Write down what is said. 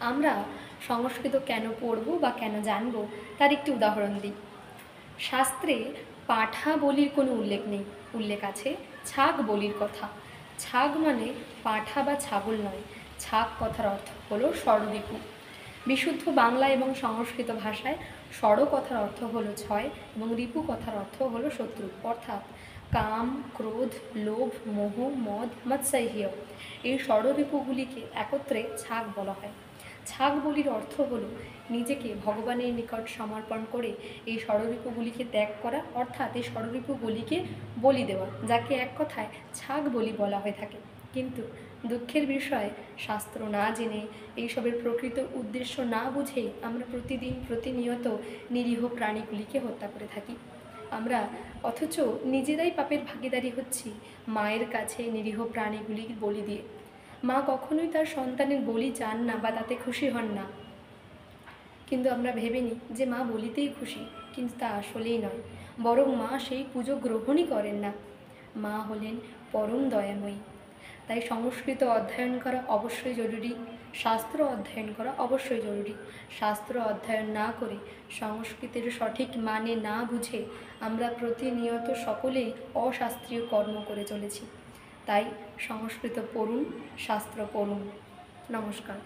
আমরা সংস্কৃত কেন পড়ব বা কেন জানব তার একটি উদাহরণ দিই। শাস্ত্রে পাঠা বলির কোনো উল্লেখ নেই, উল্লেখ আছে ছাগ বলির কথা। ছাগ মানে পাঠা বা ছাগল নয়, ছাগ কথার অর্থ হলো ষড়রিপু। বিশুদ্ধ বাংলা এবং সংস্কৃত ভাষায় ষড় কথার অর্থ হলো ছয় এবং রিপু কথার অর্থ হলো শত্রু, অর্থাৎ কাম, ক্রোধ, লোভ, মোহ, মদ, মৎসাহ্য। এই ষড়রিপুগুলিকে একত্রে ছাগ বলা হয়। ছাগ বলির অর্থ হলো নিজেকে ভগবানের নিকট সমর্পণ করে এই ষড়রিপুগুলিকে ত্যাগ করা, অর্থাৎ এই ষড়রিপুগুলিকে বলি দেওয়া, যাকে এক কথায় ছাগ বলি বলা হয়ে থাকে। কিন্তু দুঃখের বিষয়, শাস্ত্র না জেনে এইসবের প্রকৃত উদ্দেশ্য না বুঝে আমরা প্রতিদিন প্রতিনিয়ত নিরীহ প্রাণীগুলিকে হত্যা করে থাকি। আমরা অথচ নিজেরাই পাপের ভাগীদারি হচ্ছি মায়ের কাছে নিরীহ প্রাণীগুলির বলি দিয়ে। মা কখনোই তার সন্তানের বলি চান না বা তাতে খুশি হন না, কিন্তু আমরা ভেবে নিই যে মা বলিতেই খুশি, কিন্তু তা আসলেই নয়। বরং মা সেই পুজো গ্রহণই করেন না। মা হলেন পরম দয়াময়ী। তাই সংস্কৃত অধ্যয়ন করা অবশ্যই জরুরি, শাস্ত্র অধ্যয়ন করা অবশ্যই জরুরি। শাস্ত্র অধ্যয়ন না করে, সংস্কৃতের সঠিক মানে না বুঝে আমরা প্রতিনিয়ত সকলেই অশাস্ত্রীয় কর্ম করে চলেছি। তাই সংস্কৃত পড়ুন, শাস্ত্র পড়ুন। নমস্কার।